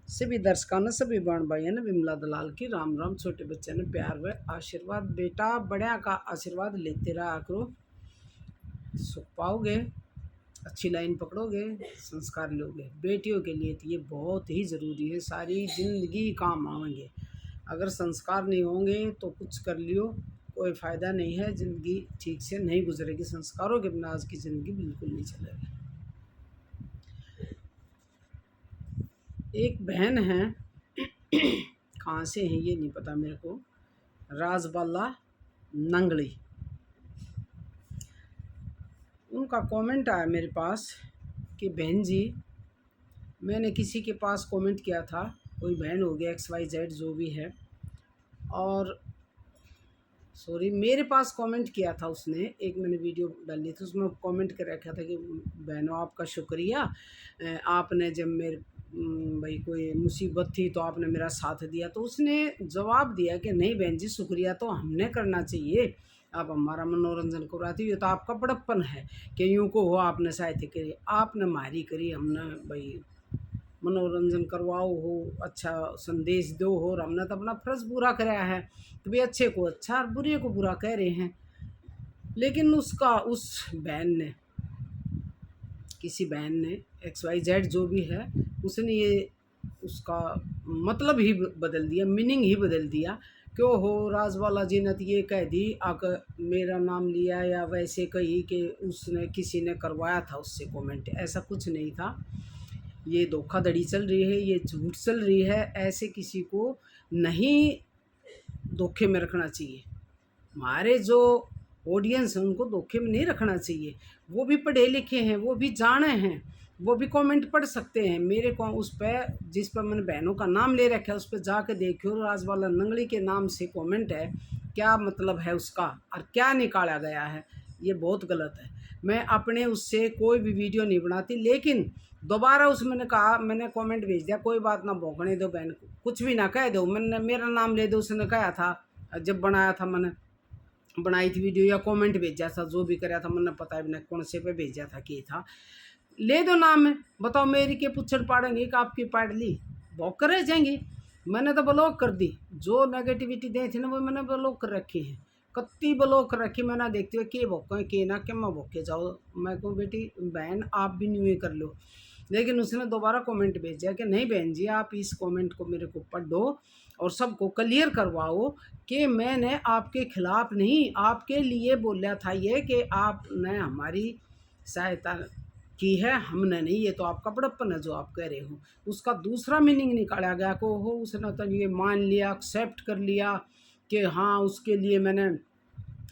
सभी दर्शकों ने, सभी बहन भाइयों ने विमला दलाल की राम राम। छोटे बच्चे ने प्यार व आशीर्वाद। बेटा बड़िया का आशीर्वाद लेते रहा करो, सुख पाओगे, अच्छी लाइन पकड़ोगे, संस्कार लोगे। बेटियों के लिए तो ये बहुत ही ज़रूरी है, सारी ज़िंदगी काम आएंगे। अगर संस्कार नहीं होंगे तो कुछ कर लियो, कोई फ़ायदा नहीं है, ज़िंदगी ठीक से नहीं गुजरेगी। संस्कारों के बिना आज की ज़िंदगी बिल्कुल नहीं चलेगी। एक बहन है, कहाँ से है ये नहीं पता मेरे को, राजबाला नंगली। उनका कमेंट आया मेरे पास कि बहन जी, मैंने किसी के पास कमेंट किया था, कोई बहन हो गया XYZ जो भी है, और सॉरी मेरे पास कमेंट किया था उसने। एक मैंने वीडियो डाली थी, उसमें कमेंट कर रखा था कि बहनों आपका शुक्रिया, आपने जब मेरे भाई कोई मुसीबत थी तो आपने मेरा साथ दिया। तो उसने जवाब दिया कि नहीं बहन जी, शुक्रिया तो हमने करना चाहिए, आप हमारा मनोरंजन करवाती हो, तो आपका बड़प्पन है कि यूँ को हो आपने सहायता करी, आपने मारी करी, हमने भाई मनोरंजन करवाओ हो, अच्छा संदेश दो हो, और हमने तो अपना फर्ज पूरा कराया है। तो भाई अच्छे को अच्छा और बुरे को बुरा कह रहे हैं। लेकिन उस बहन ने, किसी बहन ने, XYZ जो भी है, उसने ये उसका मतलब ही बदल दिया, मीनिंग ही बदल दिया। क्यों हो राजवाला जी ने तो ये कह दी, आकर मेरा नाम लिया या वैसे कही कि उसने किसी ने करवाया था उससे कमेंट। ऐसा कुछ नहीं था, ये धोखाधड़ी चल रही है, ये झूठ चल रही है। ऐसे किसी को नहीं धोखे में रखना चाहिए। हमारे जो ऑडियंस है उनको धोखे में नहीं रखना चाहिए। वो भी पढ़े लिखे हैं, वो भी जाने हैं, वो भी कमेंट पढ़ सकते हैं। मेरे को उस पर, जिस पर मैंने बहनों का नाम ले रखा है, उस पर जाकर देखियो, राजवाला नंगली के नाम से कमेंट है, क्या मतलब है उसका और क्या निकाला गया है, ये बहुत गलत है। मैं अपने उससे कोई भी वीडियो नहीं बनाती, लेकिन दोबारा उस मैंने कहा, मैंने कमेंट भेज दिया, कोई बात ना भौंकने दो बहन को, कुछ भी ना कह दो, मैंने मेरा नाम ले दो। उसने कहा था जब बनाया था, मैंने बनाई थी वीडियो या कमेंट भेजा था, जो भी कराया था मैंने पता है मैंने कौन से पे भेजा था, कि था ले दो नाम है, बताओ मेरी के पुछड़ पाड़ेंगे कि आपकी पाड़ ली, ब्लॉक कर जाएंगी। मैंने तो ब्लॉक कर दी, जो नेगेटिविटी दी थी ना वो मैंने ब्लॉक कर रखी है, कत्ती ब्लॉक कर रखी। मैंने देखते हुए के भोके के ना के मैं भोके जाओ, मैं कहूँ बेटी बहन आप भी न्यू कर लो। लेकिन उसने दोबारा कमेंट भेजा कि नहीं बहन जी, आप इस कमेंट को मेरे को पढ़ो और सबको क्लियर करवाओ कि मैंने आपके खिलाफ नहीं, आपके लिए बोला था ये कि आपने हमारी सहायता की है, हमने नहीं। ये तो आपका बड़प्पन है जो आप कह रहे हो। उसका दूसरा मीनिंग निकाला गया को हो, उसने तो ये मान लिया, एक्सेप्ट कर लिया कि हाँ उसके लिए मैंने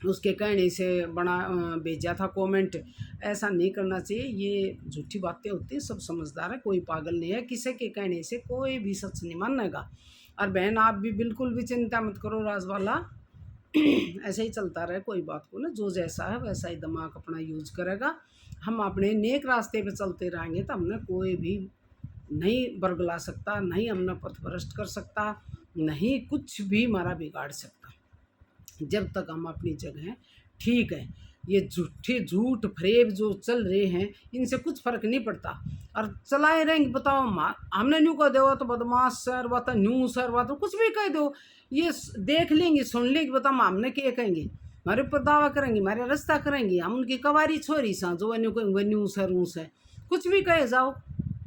उसके कहने से बना भेजा था कमेंट। ऐसा नहीं करना चाहिए, ये झूठी बातें होती है। सब समझदार है, कोई पागल नहीं है, किसी के कहने से कोई भी सच नहीं मानेगा। और बहन आप भी बिल्कुल भी चिंता मत करो, राजवाला ऐसे ही चलता रहे, कोई बात को ना, जो जैसा है वैसा ही दिमाग अपना यूज करेगा। हम अपने नेक रास्ते पे चलते रहेंगे तो हमने कोई भी नहीं बरगला सकता, नहीं हमने पथभ्रष्ट कर सकता, नहीं कुछ भी हमारा बिगाड़ सकता, जब तक हम अपनी जगह ठीक है। ये झूठ फरेब जो चल रहे हैं, इनसे कुछ फर्क नहीं पड़ता और चलाए रहेंगे। बताओ हमने न्यू कह दो तो बदमाश सर व तो न्यू सर व तो कुछ भी कह दो, ये देख लेंगे सुन लेंगे। बताओ हमने क्या कहेंगे, हमारे ऊपर दावा करेंगे, हमारे रास्ता करेंगे, हम उनकी कवारी छोरी सा जो न्यू सर ऊस है, कुछ भी कहे जाओ,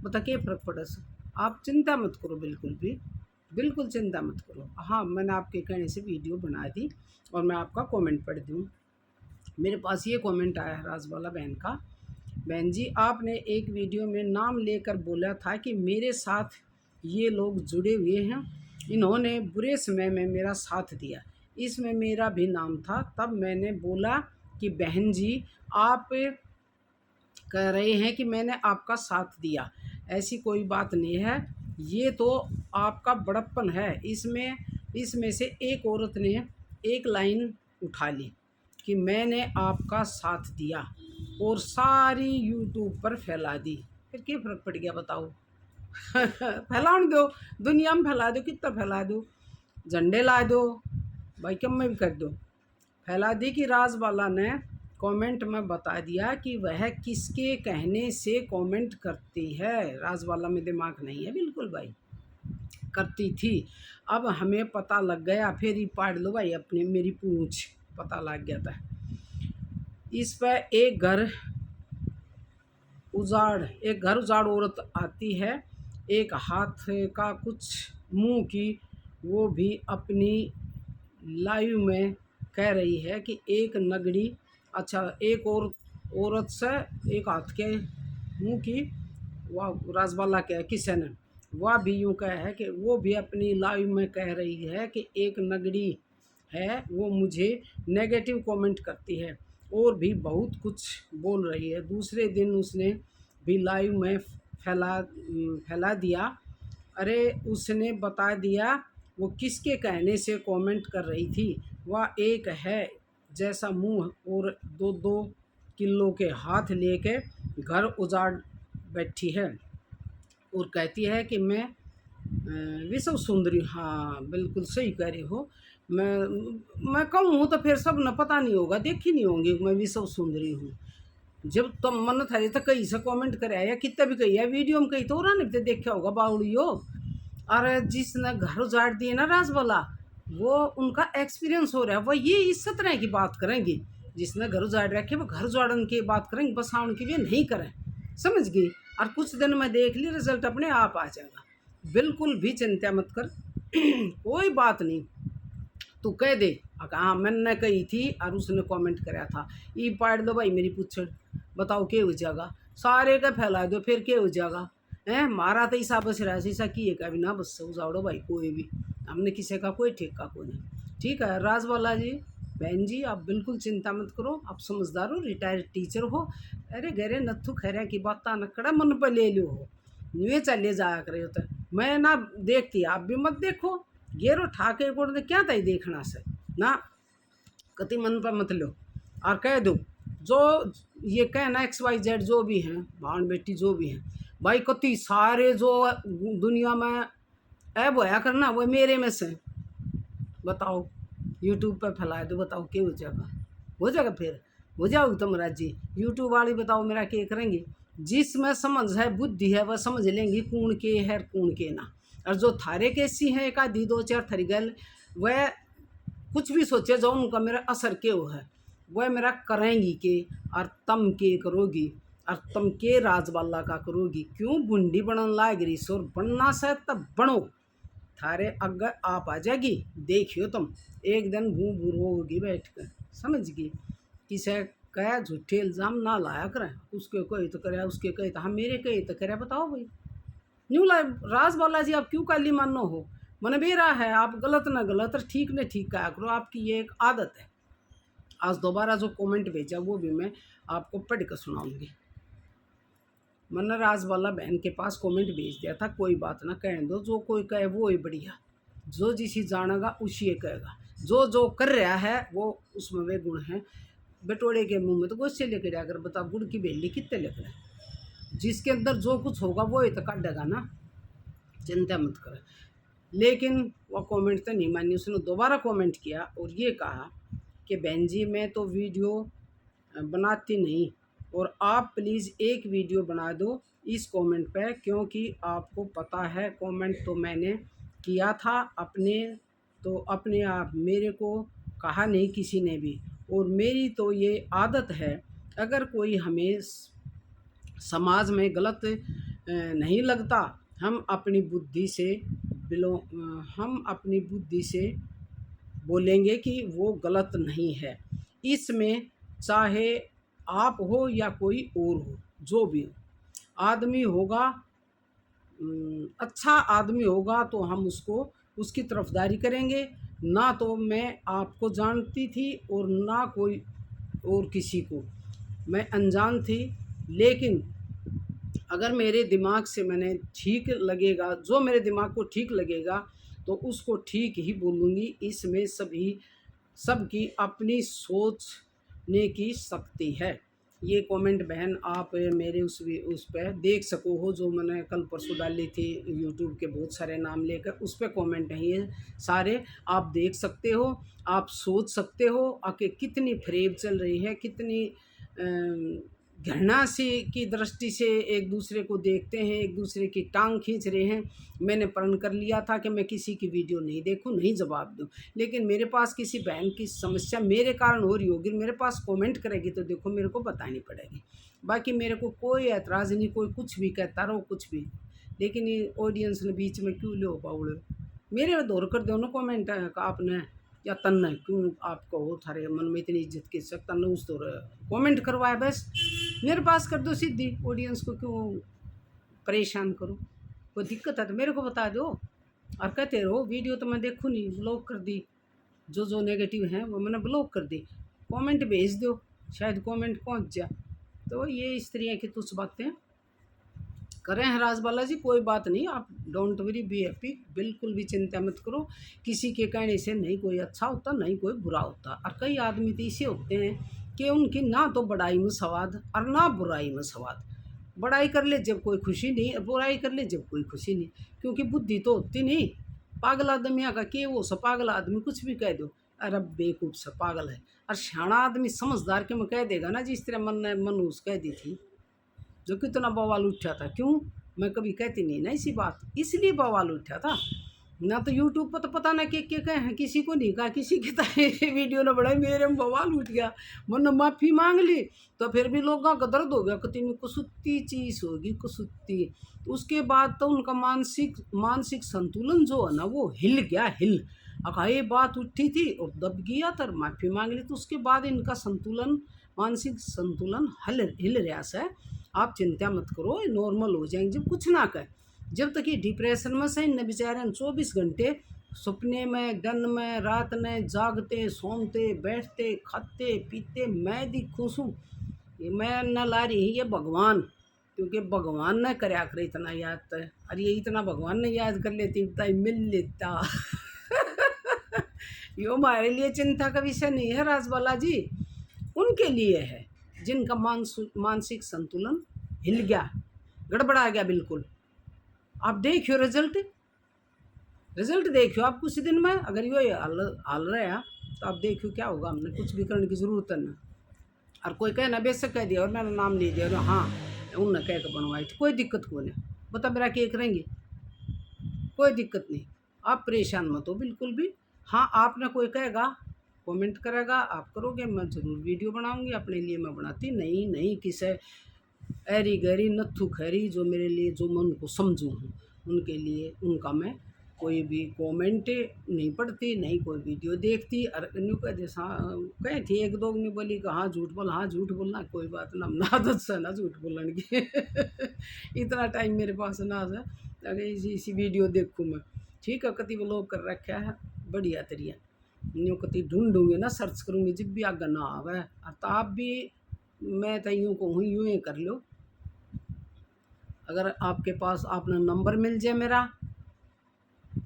बता क्या फ़र्क पड़े सर। आप चिंता मत करो, बिल्कुल भी बिल्कुल चिंता मत करो। हाँ मैंने आपके कहने से वीडियो बना दी और मैं आपका कमेंट पढ़ दूँ। मेरे पास ये कमेंट आया है राजबाला बहन का, बहन जी आपने एक वीडियो में नाम लेकर बोला था कि मेरे साथ ये लोग जुड़े हुए हैं, इन्होंने बुरे समय में मेरा साथ दिया, इसमें मेरा भी नाम था। तब मैंने बोला कि बहन जी आप कह रहे हैं कि मैंने आपका साथ दिया, ऐसी कोई बात नहीं है, ये तो आपका बड़प्पन है। इसमें से एक औरत ने एक लाइन उठा ली कि मैंने आपका साथ दिया और सारी यूट्यूब पर फैला दी, फिर क्या फ़र्क पड़ गया बताओ। फैलाने दो, दुनिया में फैला दो, कितना फैला दो, झंडे ला दो भाई, कम में भी कर दो। फैला दी कि राजबाला ने कमेंट में बता दिया कि वह किसके कहने से कमेंट करती है। राजबाला में दिमाग नहीं है बिल्कुल भाई। करती थी। अब हमें पता लग गया, फिर ही पाड़ लो भाई अपनी मेरी पूंछ, पता लग गया था। इस पर एक घर उजाड़ औरत आती है, एक हाथ का कुछ मुंह की, वो भी अपनी लाइव में कह रही है कि एक नगड़ी, अच्छा एक और औरत से एक हाथ के मुंह की, वह राजबाला के किशन, वह भी यूँ कह है कि वो भी अपनी लाइव में कह रही है कि एक नगड़ी है, वो मुझे नेगेटिव कमेंट करती है और भी बहुत कुछ बोल रही है। दूसरे दिन उसने भी लाइव में फैला दिया। अरे उसने बता दिया वो किसके कहने से कमेंट कर रही थी। वह एक है जैसा मुंह और 2-2 किलो के हाथ लेके घर उजाड़ बैठी है और कहती है कि मैं विश्व सुंदरी। हाँ बिल्कुल सही कह रही हो। मैं कहूँ तो फिर सब न पता नहीं होगा, देखी नहीं होंगी मैं विश्व सुंदरी हूँ। जब तुम मन था तो कहीं से कमेंट करे या कितना भी कही है, वीडियो में कही तो और नहीं देखा होगा बाउड़ियो। और जिसने घर उजाड़ दिए ना राजवाला, वो उनका एक्सपीरियंस हो रहा है, वो ये इस तरह की बात करेंगी। जिसने घर उजाड़ रखे वो घर उजाड़न की बात करेंगे, बसाउन की भी नहीं करें, समझ गई। और कुछ दिन में देख ली रिजल्ट अपने आप आ जाएगा, बिल्कुल भी चिंता मत कर। कोई बात नहीं, तू कह दे हाँ मैंने कही थी और उसने कमेंट कराया था, ये पाड़ दो भाई मेरी पूछड़, बताओ क्या हो जाएगा, सारे का फैला दो फिर क्या हो जाएगा। हैं मारा तो ईसा बस रहा शीशा किए का भी ना बस उजाड़ो भाई कोई भी, हमने किसी का कोई ठेका कोई नहीं। ठीक है राजवाला जी, बहन जी आप बिल्कुल चिंता मत करो, आप समझदार हो, रिटायर्ड टीचर हो। अरे गहरे नथु खैरे की बात नकड़ा मन पर ले लो हो, नुए चले जाया करे हो तो मैं ना देखती, आप भी मत देखो। गेरो ठाके को क्या था देखना से ना, कति मन पर मत लो। और कह दो जो ये कहना XYZ जो भी हैं भाण बेटी जो भी हैं भाई, कति सारे जो दुनिया में ऐब होया करना वो मेरे में से, बताओ यूट्यूब पर फैला दो, बताओ क्या हो जाएगा फिर हो जाओगे तुम राजी। यूट्यूब वाली बताओ मेरा क्या करेंगे, जिसमें समझ है बुद्धि है वह समझ लेंगी कूण के है कूण के ना। और जो थारे कैसी हैं एक आधी 2-4 थरी गल, वह कुछ भी सोचे जो उनका मेरा असर क्यों है, वह मेरा करेंगी के और तम के करोगी और तम के राजबाला का करोगी। क्यों बुंडी बनन लाग रही सोर, बनना से तब बनो, थारे अगर आप आ जाएगी देखियो तुम, एक दिन भू भूर होगी बैठ कर, समझ गई। किसे कह झूठे इल्ज़ाम ना लाया करें, उसके कहे तो करे उसके कहे तो हम मेरे कहे तो करे, बताओ भाई न्यू ला राजबाला जी आप क्यों काली मानो हो, मन बेरा है आप गलत ना गलत और ठीक न ठीक कहा करो, आपकी ये एक आदत है। आज दोबारा जो कमेंट भेजा वो भी मैं आपको पढ़ कर सुनाऊंगी। मैंने राजबाला बहन के पास कमेंट भेज दिया था, कोई बात ना कहने दो, जो कोई कहे वो ही बढ़िया, जो जिसी जानेगा उसी ये कहेगा, जो जो कर रहा है वो उसमें वे गुण हैं। बटोड़े के मुंह में तो गोश्ते लेके जाकर बता, गुड़ की बेली कितने लेकर है, जिसके अंदर जो कुछ होगा वो ही तो काटेगा ना, चिंता मत कर। लेकिन वह कमेंट तो नहीं मानी, उसने दोबारा कमेंट किया और ये कहा कि बहन जी मैं तो वीडियो बनाती नहीं और आप प्लीज़ एक वीडियो बना दो इस कमेंट पे, क्योंकि आपको पता है कमेंट तो मैंने किया था अपने, तो अपने आप मेरे को कहा नहीं किसी ने भी, और मेरी तो ये आदत है अगर कोई हमें समाज में गलत नहीं लगता, हम अपनी बुद्धि से हम अपनी बुद्धि से बोलेंगे कि वो गलत नहीं है। इसमें चाहे आप हो या कोई और हो, जो भी हो, आदमी होगा अच्छा आदमी होगा तो हम उसको उसकी तरफदारी करेंगे। ना तो मैं आपको जानती थी और ना कोई और किसी को, मैं अनजान थी, लेकिन अगर मेरे दिमाग से मैंने ठीक लगेगा, जो मेरे दिमाग को ठीक लगेगा तो उसको ठीक ही बोलूँगी। इसमें सबकी अपनी सोचने की शक्ति है। ये कमेंट बहन आप मेरे उस पर देख सको हो, जो मैंने कल परसों डाली थी यूट्यूब के बहुत सारे नाम लेकर, उस पर कमेंट नहीं है सारे, आप देख सकते हो, आप सोच सकते हो आके कितनी फ्रेब चल रही है, कितनी घृणा से की दृष्टि से एक दूसरे को देखते हैं, एक दूसरे की टांग खींच रहे हैं। मैंने प्रण कर लिया था कि मैं किसी की वीडियो नहीं देखूं, नहीं जवाब दूं। लेकिन मेरे पास किसी बहन की समस्या मेरे कारण हो रही होगी, मेरे पास कमेंट करेगी तो देखो मेरे को बतानी पड़ेगी। बाकी मेरे को कोई ऐतराज़ नहीं, कोई कुछ भी कहता रहो कुछ भी, लेकिन ये ऑडियंस ने बीच में क्यों लो पाउड़े, मेरे दौर कर दो ना कमेंट आपने या तन्ने क्यों आपको हो थारे मन में इतनी इज्जत की सकता न उस दौर कमेंट करवाए बस मेरे पास कर दो सीधी। ऑडियंस को क्यों परेशान करो, कोई दिक्कत है तो मेरे को बता दो। और कहते रहो वीडियो तो मैं देखूँ नहीं, ब्लॉक कर दी, जो नेगेटिव हैं वो मैंने ब्लॉक कर दी, कमेंट भेज दो शायद कमेंट पहुंच जाए। तो ये इस तरह की तुच्छ बातें करें हैं राज बालाजी, कोई बात नहीं, आप डोंट वरी बी हैप्पी, बिल्कुल भी चिंता मत करो। किसी के कहने से नहीं कोई अच्छा होता नहीं कोई बुरा होता। और कई आदमी तो ऐसे होते हैं कि उनकी ना तो बड़ाई में सवाद और ना बुराई में सवाद। बड़ाई कर ले जब कोई खुशी नहीं, बुराई कर ले जब कोई खुशी नहीं, क्योंकि बुद्धि तो होती नहीं। पागल आदमिया का के वो सा पागल आदमी कुछ भी कह दो, अरे बेवकूफ़ सा पागल है। और शाना आदमी समझदार के में कह देगा ना, जिस तरह मन ने मनूस कह दी थी जो कितना बवाल उठा था। क्यों मैं कभी कहती नहीं ना इसी बात, इसलिए बवाल उठा था ना। तो यूट्यूब पर तो पता ना के कहे हैं, किसी को नहीं कहा, किसी की वीडियो ना बढ़ाई, मेरे में बवाल उठ गया, मैंने माफ़ी मांग ली तो फिर भी लोगों का दर्द हो गया, कितनी कुसुत्ती चीज़ होगी कुसुत्ती। तो उसके बाद तो उनका मानसिक संतुलन जो है ना वो हिल गया, हिल अगर ये बात उठी थी और दब गया तो माफ़ी मांग ली, तो उसके बाद इनका संतुलन मानसिक संतुलन हिल रहा है। आप चिंता मत करो, नॉर्मल हो जाएंगे जब कुछ ना कहे। जब तक ये डिप्रेशन में से इन बेचारे 24 घंटे सपने में डन में रात में जागते सोमते बैठते खाते पीते मैं दिखूँ सूँ, ये मैं न ला रही ये भगवान, क्योंकि भगवान ने करया करे इतना याद तो, अरे ये इतना भगवान ने याद कर लेती इतना मिल लेता यो हमारे लिए चिंता का विषय नहीं है राजबाला जी, उनके लिए है जिनका मानसिक संतुलन हिल गया, गड़बड़ा गया बिल्कुल। आप देखियो रिजल्ट देखियो आप कुछ दिन में, अगर यो हाल रहे हैं तो आप देखियो क्या होगा। हमने कुछ भी करने की ज़रूरत है ना। और कोई कहे ना बेशक कह दिया और मेरा नाम नहीं दिया और हाँ उनने कह के बनवाई थी, कोई दिक्कत को नहीं, बता मेरा केक करेंगे, कोई दिक्कत नहीं, आप परेशान मत हो बिल्कुल भी। हाँ आपने कोई कहेगा कमेंट करेगा आप करोगे, मैं ज़रूर वीडियो बनाऊंगी, अपने लिए मैं बनाती नहीं किसे ऐरी गहरी नत्थु खैरी जो मेरे लिए जो मन को समझूँ हूँ उनके लिए, उनका मैं कोई भी कमेंट नहीं पढ़ती नहीं कोई वीडियो देखती। और न्यू कह जैसा कहे थी एक दो ने बोली कि हाँ झूठ बोल, हाँ झूठ बोलना कोई बात ना, आदत से ना झूठ बोलने की इतना टाइम मेरे पास ना है अगर इसी वीडियो देखूँ मैं, ठीक है। कति ब्लॉग कर रखा है बढ़िया तरिया, यूँ कति ढूंढूंगी ना सर्च करूँगी जब भी आगे ना आवे। तो आप भी मैं तो यूँ कहूँ यूँ ही कर लो, अगर आपके पास आपने नंबर मिल जाए मेरा,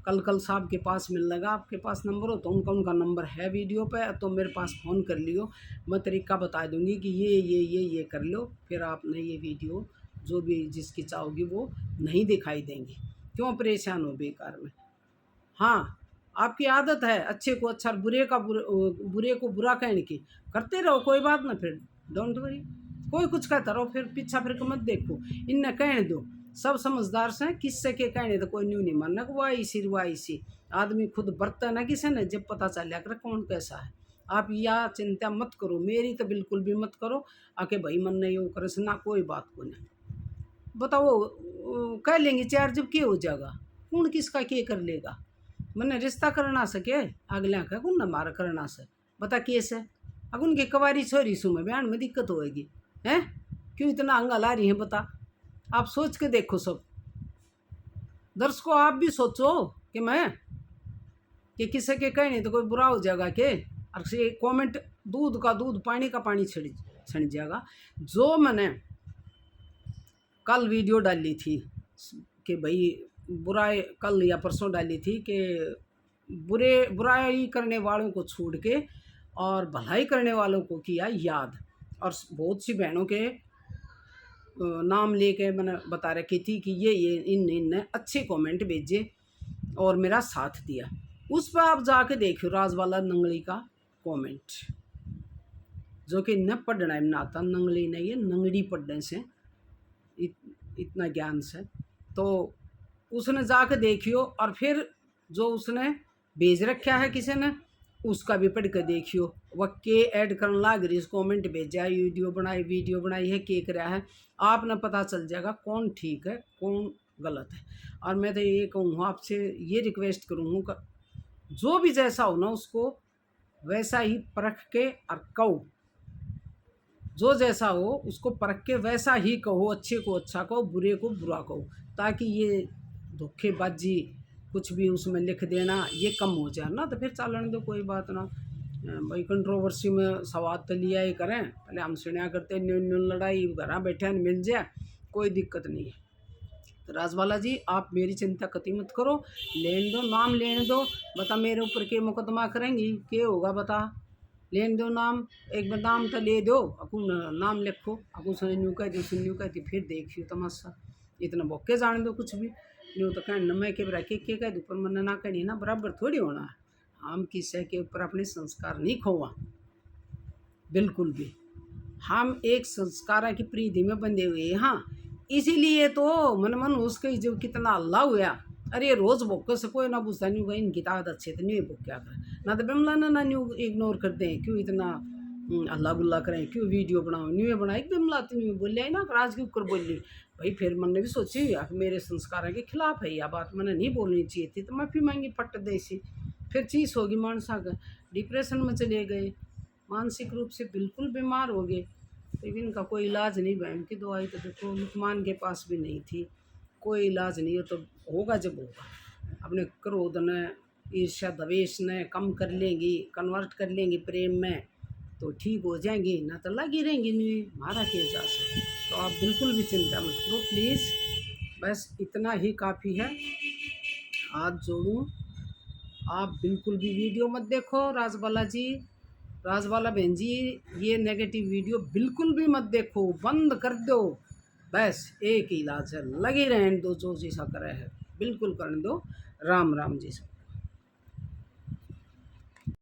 कल साहब के पास मिल लगा आपके पास नंबर हो तो उनका नंबर है वीडियो पे, तो मेरे पास फ़ोन कर लियो, मैं तरीका बता दूंगी कि ये कर लो, फिर आपने ये वीडियो जो भी जिसकी चाहोगी वो नहीं दिखाई देंगी, क्यों परेशान हो बेकार में। हाँ आपकी आदत है अच्छे को अच्छा बुरे को बुरा कहने की, करते रहो कोई बात ना, फिर डोंट वरी, कोई कुछ कहता रहो फिर पीछा फिर मत देखो, इन्हें कहने दो, सब समझदार से किससे के कहने तो कोई न्यू नहीं मानना कि वाई सी आदमी खुद बरता ना किसी ने, जब पता चल कर कौन कैसा है। आप या चिंता मत करो मेरी तो बिल्कुल भी मत करो, आके भाई मन नहीं हो करे से ना कोई बात को नहीं, बताओ कह लेंगे चार जब के हो जाएगा, कौन किसका के कर लेगा, मैंने रिश्ता करना सके अगला का कौन न मारा करना से, बता केस है अग उनके कवारी छोरी सू में बयान में दिक्कत होएगी हैं, क्यों इतना अंगा ला रही हैं बता। आप सोच के देखो सब दर्शकों, आप भी सोचो कि मैं कि किसी के कहने तो कोई बुरा हो जाएगा के, और से कमेंट दूध का दूध पानी का पानी छिड़ जाएगा। जो मैंने कल वीडियो डाली थी कि भाई बुराई, कल या परसों डाली थी कि बुराई करने वालों को छोड़ के और भलाई करने वालों को किया याद, और बहुत सी बहनों के नाम लेके मैंने बता रखी थी कि ये इनने अच्छे कमेंट भेजे और मेरा साथ दिया, उस पर आप जाके देखियो राजबाला नंगली का कमेंट, जो कि न पढ़ना है, नाता नंगली नहीं है, नंगड़ी पढ़ने से इतना ज्ञान से। तो उसने जाके देखियो, और फिर जो उसने भेज रखा है किसी ने, उसका भी पढ़ के देखियो। वह के ऐड करने लाग रही, कमेंट भेजा, वीडियो बनाई है, के कराया है, आपने पता चल जाएगा कौन ठीक है कौन गलत है। और मैं तो ये कहूँगा, आपसे ये रिक्वेस्ट करूँगा, जो भी जैसा हो ना उसको वैसा ही परख के और कहो, जो जैसा हो उसको परख के वैसा ही कहो, अच्छे को अच्छा कहो, बुरे को बुरा कहो, ताकि ये धोखेबाजी कुछ भी उसमें लिख देना ये कम हो जाए ना। तो फिर चलन दो, कोई बात ना भाई। कंट्रोवर्सी में सवाद तो लिया ही करें, पहले हम सुना करते न्यून लड़ाई घर बैठे मिल जाए, कोई दिक्कत नहीं है। तो राजबाला जी आप मेरी चिंता कति मत करो, लेने दो, नाम लेने दो, बता मेरे ऊपर के मुकदमा करेंगी, क्या होगा बता, लेने दो नाम, एक बार नाम तो ले दो, अकुन नाम लिखो, अकुन सुन कहती सुन कहती, फिर देखियो तमाशा, इतना बौके जाने दो कुछ भी न्यू। तो कहना मैं के बरा के कह दूँ, पर मन ना कहनी ना, बराबर थोड़ी होना है। हम किसी के ऊपर अपने संस्कार नहीं खोवा, बिल्कुल भी। हम एक संस्कार की प्रीति में बंधे हुए हैं। हाँ, इसीलिए तो मन मन उसके जो कितना अल्लाह हुआ, अरे रोज़ भोग से कोई ना पूछता नहीं, कहीं इनकी ताकत अच्छे तो नहीं भोग क्या करें ना, तो बिमला ना न्यू इग्नोर कर दें, क्यों इतना अल्लाह गुल्ला करें, क्यों वीडियो बनाओ, न्यू बनाए बिमला तो न्यू बोल ना, राज के ऊपर बोली भाई। फिर मैंने भी सोची कि मेरे संस्कार के खिलाफ है, यह बात मैंने नहीं बोलनी चाहिए थी, तो माफ़ी मांगी फट दे सी। फिर चीज़ होगी, मानसा का डिप्रेशन में चले गए, मानसिक रूप से बिल्कुल बीमार हो गए। तो इनका कोई इलाज नहीं, बहन की दवाई तो देखो लुकमान के पास भी नहीं थी, कोई इलाज नहीं है। तो होगा जब होगा, अपने क्रोध ने, ईर्ष्या द्वेष ने कम कर लेंगी, कन्वर्ट कर लेंगी प्रेम में, तो ठीक हो जाएंगी, ना तो लगी रहेंगी नहीं, मारा के जा से। तो आप बिल्कुल भी चिंता मत करो प्लीज़, बस इतना ही काफ़ी है। हाथ जोड़ूं, आप बिल्कुल भी वीडियो मत देखो राजबाला जी, राजबाला बहन जी, ये नेगेटिव वीडियो बिल्कुल भी मत देखो, बंद कर दो। बस एक ही इलाज है, लगे रहने दो, जो जैसा करे है बिल्कुल करने दो। राम राम जी।